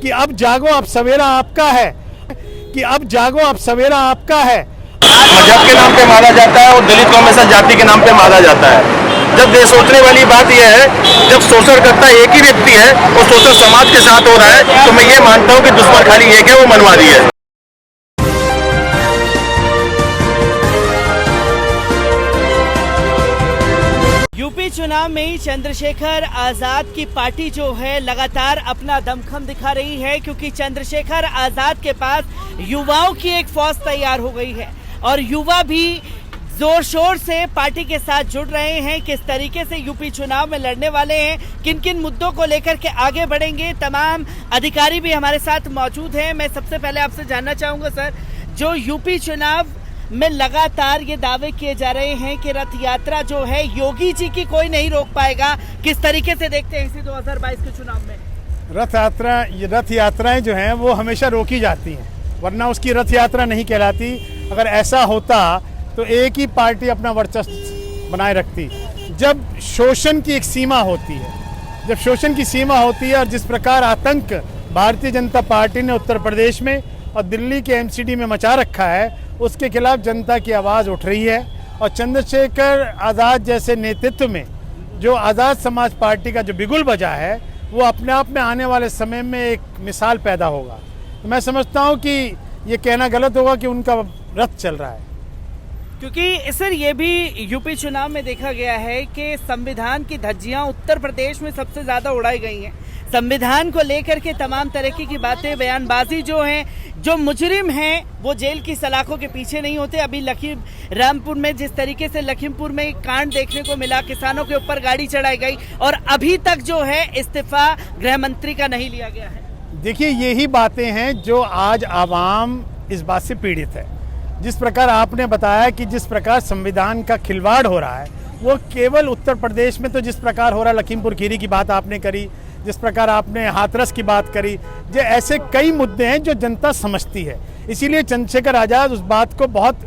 कि अब जागो अब सवेरा आपका है, कि अब जागो अब सवेरा आपका है। मजहब के नाम पे मारा जाता है और दलित को हमेशा जाति के नाम पे मारा जाता है। जब ये सोचने वाली बात यह है, जब शोषण करता एक ही व्यक्ति है और शोषण समाज के साथ हो रहा है, तो मैं ये मानता हूँ कि दुश्मन खाली एक है, वो मनवादी है। यूपी चुनाव में ही चंद्रशेखर आजाद की पार्टी जो है लगातार अपना दमखम दिखा रही है, क्योंकि चंद्रशेखर आजाद के पास युवाओं की एक फौज तैयार हो गई है और युवा भी जोर शोर से पार्टी के साथ जुड़ रहे हैं। किस तरीके से यूपी चुनाव में लड़ने वाले हैं, किन किन मुद्दों को लेकर के आगे बढ़ेंगे, तमाम अधिकारी भी हमारे साथ मौजूद हैं। मैं सबसे पहले आपसे जानना चाहूंगा सर, जो यूपी चुनाव में लगातार ये दावे किए जा रहे हैं कि रथ यात्रा जो है योगी जी की कोई नहीं रोक पाएगा, किस तरीके से देखते हैं इसी 2022 के चुनाव में? रथ यात्राएं जो हैं वो हमेशा रोकी जाती हैं, वरना उसकी रथ यात्रा नहीं कहलाती। अगर ऐसा होता तो एक ही पार्टी अपना वर्चस्व बनाए रखती। जब शोषण की एक सीमा होती है, जब शोषण की सीमा होती है और जिस प्रकार आतंक भारतीय जनता पार्टी ने उत्तर प्रदेश में और दिल्ली के एमसीडी में मचा रखा है, उसके खिलाफ जनता की आवाज़ उठ रही है। और चंद्रशेखर आज़ाद जैसे नेतृत्व में जो आज़ाद समाज पार्टी का जो बिगुल बजा है, वो अपने आप में आने वाले समय में एक मिसाल पैदा होगा। तो मैं समझता हूँ कि ये कहना गलत होगा कि उनका रथ चल रहा है, क्योंकि सर ये भी यूपी चुनाव में देखा गया है कि संविधान की धज्जियां उत्तर प्रदेश में सबसे ज्यादा उड़ाई गई हैं। संविधान को लेकर के तमाम तरह की बातें, बयानबाजी जो है, जो मुजरिम हैं वो जेल की सलाखों के पीछे नहीं होते। अभी रामपुर में जिस तरीके से लखीमपुर में कांड देखने को मिला, किसानों के ऊपर गाड़ी चढ़ाई गई और अभी तक जो है इस्तीफा गृह मंत्री का नहीं लिया गया है। देखिए, यही बातें हैं जो आज आवाम इस बात से पीड़ित है। जिस प्रकार आपने बताया कि जिस प्रकार संविधान का खिलवाड़ हो रहा है, वो केवल उत्तर प्रदेश में तो जिस प्रकार हो रहा है, लखीमपुर खीरी की बात आपने करी, जिस प्रकार आपने हाथरस की बात करी, जो ऐसे कई मुद्दे हैं जो जनता समझती है। इसीलिए चंद्रशेखर आज़ाद उस बात को बहुत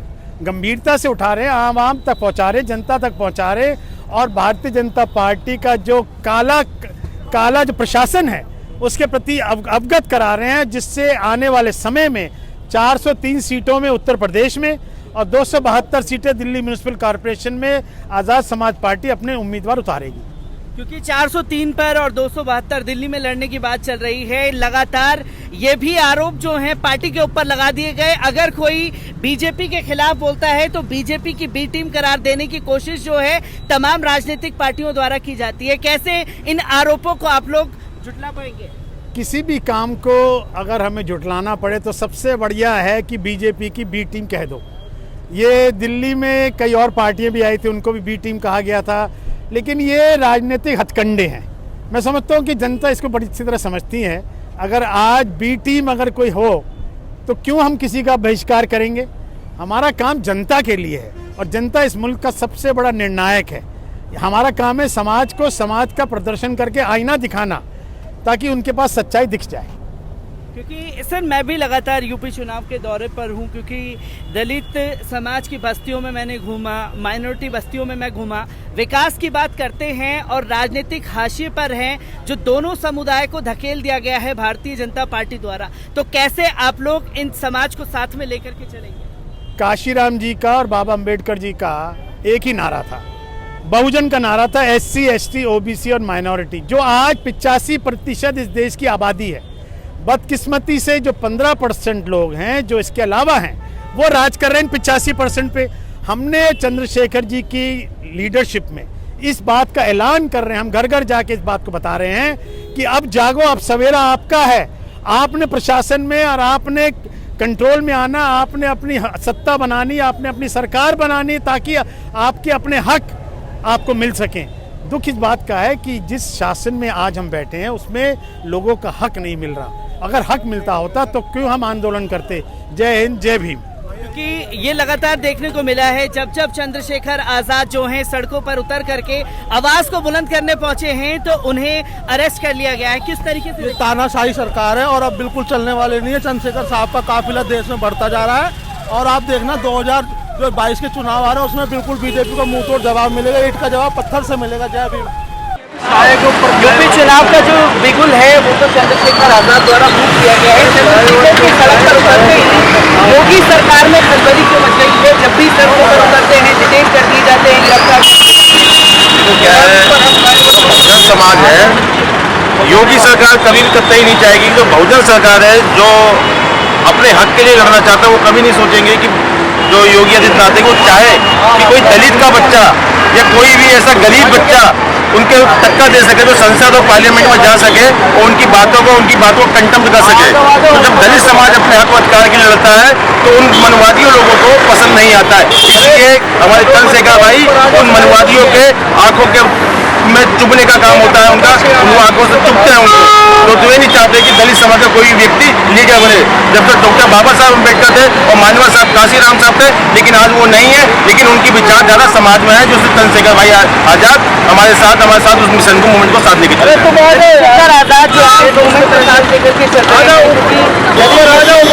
गंभीरता से उठा रहे हैं, आम तक पहुंचा रहे, जनता तक पहुंचा रहे और भारतीय जनता पार्टी का जो काला जो प्रशासन है उसके प्रति अवगत करा रहे हैं, जिससे आने वाले समय में 403 सीटों में उत्तर प्रदेश में और 272 सीटें दिल्ली म्युनिसिपल कॉरपोरेशन में आज़ाद समाज पार्टी अपने उम्मीदवार उतारेगी। क्योंकि 403 पर और 272 दिल्ली में लड़ने की बात चल रही है। लगातार ये भी आरोप जो हैं पार्टी के ऊपर लगा दिए गए, अगर कोई बीजेपी के खिलाफ बोलता है तो बीजेपी की बी टीम करार देने की कोशिश जो है तमाम राजनीतिक पार्टियों द्वारा की जाती है। कैसे इन आरोपों को आप लोग जुटला पाएंगे? किसी भी काम को अगर हमें जुटलाना पड़े तो सबसे बढ़िया है कि बीजेपी की बी टीम कह दो। ये दिल्ली में कई और पार्टियां भी आई थी, उनको भी बी टीम कहा गया था, लेकिन ये राजनीतिक हथकंडे हैं। मैं समझता हूँ कि जनता इसको बड़ी अच्छी तरह समझती है। अगर आज बी टीम अगर कोई हो तो क्यों हम किसी का बहिष्कार करेंगे? हमारा काम जनता के लिए है और जनता इस मुल्क का सबसे बड़ा निर्णायक है। हमारा काम है समाज को समाज का प्रदर्शन करके आईना दिखाना, ताकि उनके पास सच्चाई दिख जाए। क्योंकि सर मैं भी लगातार यूपी चुनाव के दौरे पर हूं, क्योंकि दलित समाज की बस्तियों में मैंने घूमा, माइनॉरिटी बस्तियों में मैं घूमा। विकास की बात करते हैं और राजनीतिक हाशिए पर हैं जो दोनों समुदाय को धकेल दिया गया है भारतीय जनता पार्टी द्वारा। तो कैसे आप लोग इन समाज को साथ में लेकर के चलेंगे? काशीराम जी का और बाबा अम्बेडकर जी का एक ही नारा था, बहुजन का नारा था, SC ST OBC और माइनॉरिटी। जो आज 85% इस देश की आबादी है, बदकिस्मती से जो 15% लोग हैं जो इसके अलावा हैं, वो राज कर रहे हैं 85% पे। हमने चंद्रशेखर जी की लीडरशिप में इस बात का ऐलान कर रहे हैं, हम घर घर जाके इस बात को बता रहे हैं कि अब जागो अब सवेरा आपका है। आपने प्रशासन में और आपने कंट्रोल में आना, आपने अपनी सत्ता बनानी, आपने अपनी सरकार बनानी, ताकि आपके अपने हक आपको मिल सकें। दुख इस बात का है कि जिस शासन में आज हम बैठे हैं उसमें लोगों का हक नहीं मिल रहा। अगर हक मिलता होता तो क्यों हम आंदोलन करते। जय हिंद, जय भीम। क्योंकि ये लगातार देखने को मिला है, जब जब चंद्रशेखर आजाद जो हैं सड़कों पर उतर करके आवाज को बुलंद करने पहुंचे हैं तो उन्हें अरेस्ट कर लिया गया है। किस तरीके से? तानाशाही सरकार है और अब बिल्कुल चलने वाले नहीं है। चंद्रशेखर साहब का काफिला देश में बढ़ता जा रहा है और आप देखना 2022 के चुनाव आ रहे हैं, उसमें बिल्कुल बीजेपी को मुंह तोड़ जवाब मिलेगा, ईंट का जवाब पत्थर से मिलेगा। जय भीम। यूपी चुनाव का जो बिगुल है वो तो चंद्रशेखर आजाद द्वारा मूव किया गया है। चंद्रशेखर की सड़क पर उतरते ही योगी सरकार में खलबली क्यों मच गई है? जब भी सड़कों पर उतरते हैं डिटेन कर दिए जाते हैं, गिरफ्तार। क्या है, बहुजन समाज है, योगी सरकार कभी कतई नहीं चाहेगी। जो बहुजन सरकार है, जो अपने हक के लिए लड़ना चाहता है, वो कभी नहीं सोचेंगे कि जो योगी आदित्यनाथ है वो चाहे कि कोई दलित का बच्चा या कोई भी ऐसा गरीब बच्चा उनके टक्कर दे सके, जो संसद और पार्लियामेंट में जा सके और उनकी बातों को कंटेम्प्ट कर सके। तो जब दलित समाज अपने हक अधिकार के लिए लड़ता है तो उन मनवादियों लोगों को पसंद नहीं आता है। इसलिए हमारे चंद्रशेखर भाई उन मनवादियों के आंखों के में चुभने का काम होता है उनका, वो आंखों से चुभते हैं उनको। तो वे नहीं चाहते कि दलित समाज का कोई व्यक्ति लीडर बने। जब तक डॉक्टर बाबा साहब अम्बेडकर थे और मानवा साहब काशीराम साहब थे, लेकिन आज वो नहीं है। लेकिन उनकी विचारधारा समाज में है, जो चंद्रशेखर भाई आजाद हमारे साथ उस मिशन को मूवमेंट को साथ लेके चले। चंद्रशेखर आजाद जो है मूवमेंट को साथ लेकर के चल रहे हैं,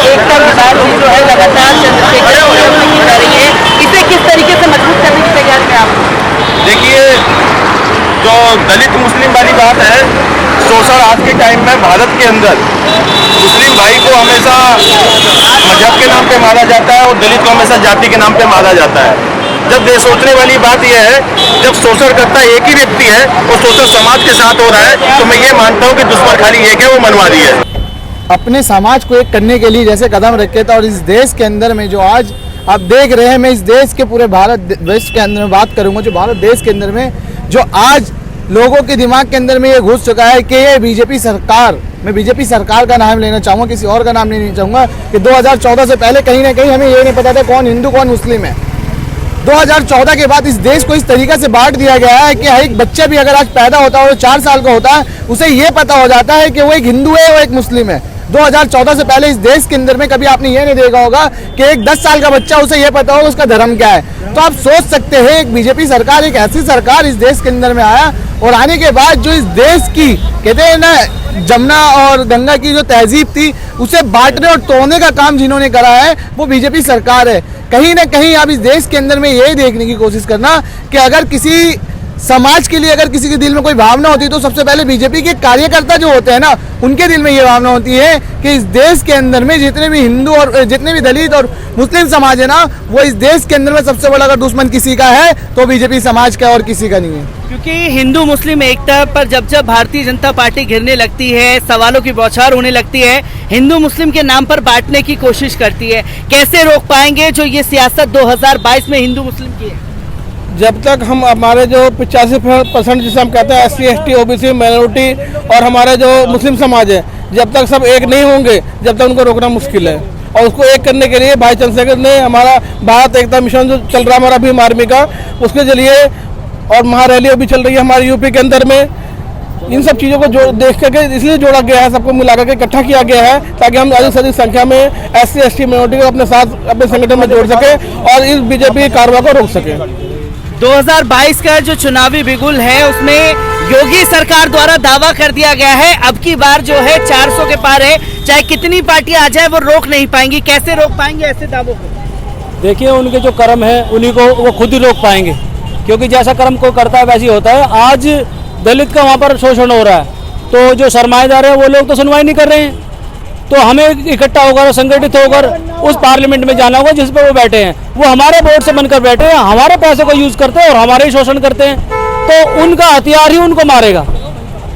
एकता विभाग जो है लगातार चंद्रशेखर की जा रही है, इसे किस तरीके से मजबूत करने की तैयारी में आप? देखिए, जो दलित मुस्लिम वाली बात है, शोषण आज के टाइम में भारत के अंदर मुस्लिम भाई को हमेशा मजहब के नाम पे मारा जाता है और दलित को हमेशा जाति के नाम पे मारा जाता है। जब ये सोचने वाली बात यह है, जब शोषण करता एक ही व्यक्ति है और शोषण समाज के साथ हो रहा है, तो मैं ये मानता हूँ कि दुश्मन खाली एक है, वो मनवादी है। अपने समाज को एक करने के लिए जैसे कदम रखे था, और इस देश के अंदर में जो आज आप देख रहे हैं, मैं इस देश के पूरे भारत देश के अंदर में बात करूंगा, जो भारत देश के अंदर में जो आज लोगों के दिमाग के अंदर में ये घुस चुका है कि ये बीजेपी सरकार, मैं बीजेपी सरकार का नाम लेना चाहूँगा, किसी और का नाम नहीं चाहूँगा, कि 2014 से पहले कहीं ना कहीं हमें ये नहीं पता था कौन हिंदू कौन मुस्लिम है। 2014 के बाद इस देश को इस तरीके से बांट दिया गया है कि एक बच्चा भी अगर आज पैदा होता है और 4 साल का होता है, उसे ये पता हो जाता है कि वो एक हिंदू है, वो एक मुस्लिम है। 2014 से पहले इस देश के अंदर में कभी आपने ये नहीं देखा होगा कि एक 10 साल का बच्चा उसे ये पता होगा उसका धर्म क्या है। तो आप सोच सकते हैं, एक बीजेपी सरकार, एक ऐसी सरकार इस देश के अंदर में आया, और आने के बाद जो इस देश की कहते हैं ना जमुना और गंगा की जो तहजीब थी, उसे बांटने और तोड़ने का काम जिन्होंने करा है वो बीजेपी सरकार है। कहीं ना कहीं आप इस देश के अंदर में ये देखने की कोशिश करना कि अगर किसी समाज के लिए अगर किसी के दिल में कोई भावना होती है, तो सबसे पहले बीजेपी के कार्यकर्ता जो होते हैं ना, उनके दिल में ये भावना होती है कि इस देश के अंदर में जितने भी हिंदू और जितने भी दलित और मुस्लिम समाज है ना, वो इस देश के अंदर में सबसे बड़ा अगर दुश्मन किसी का है तो बीजेपी समाज का, और किसी का नहीं है। क्योंकि हिंदू मुस्लिम एकता पर जब जब भारतीय जनता पार्टी घिरने लगती है, सवालों की बौछार होने लगती है, हिंदू मुस्लिम के नाम पर बांटने की कोशिश करती है, कैसे रोक पाएंगे जो ये सियासत 2022 में हिंदू मुस्लिम की है? जब तक हम हमारे जो 85% जिसे हम कहते हैं SC ST OBC माइनॉरिटी और हमारे जो मुस्लिम समाज है, जब तक सब एक नहीं होंगे, जब तक उनको रोकना मुश्किल है। और उसको एक करने के लिए भाई चंद्रशेखर ने हमारा भारत एकता मिशन जो चल रहा है हमारा भीम आर्मी का, उसके जरिए और महारैली भी चल रही है हमारे यूपी के अंदर में। इन सब चीज़ों को देख करके इसलिए जोड़ा गया है, सबको मिला करके इकट्ठा किया गया है, ताकि हम अधिक से अधिक संख्या में SC ST माइनॉरिटी को अपने साथ अपने संगठन में जोड़ सके और इस बीजेपी कार्रवाई को रोक सके। 2022 का जो चुनावी बिगुल है उसमें योगी सरकार द्वारा दावा कर दिया गया है अब की बार जो है 400 के पार है, चाहे कितनी पार्टियां आ जाए वो रोक नहीं पाएंगी। कैसे रोक पाएंगे ऐसे दावों को? देखिए, उनके जो कर्म है उन्हीं को वो खुद ही रोक पाएंगे, क्योंकि जैसा कर्म कोई करता है वैसे ही होता है। आज दलित का वहाँ पर शोषण हो रहा है, तो जो सरमाएदार है वो लोग तो सुनवाई नहीं कर रहे हैं, तो हमें इकट्ठा होकर संगठित होकर उस पार्लियामेंट में जाना होगा जिस पर वो बैठे हैं। वो हमारे वोट से बनकर बैठे हैं, हमारे पैसे को यूज करते हैं और हमारे ही शोषण करते हैं, तो उनका हथियार ही उनको मारेगा।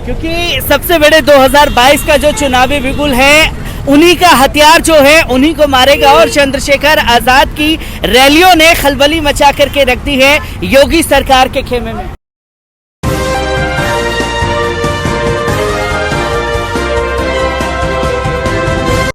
क्योंकि सबसे बड़े 2022 का जो चुनावी बिगुल है उन्हीं का हथियार जो है उन्हीं को मारेगा, और चंद्रशेखर आजाद की रैलियों ने खलबली मचा करके रख दी है योगी सरकार के खेमे में।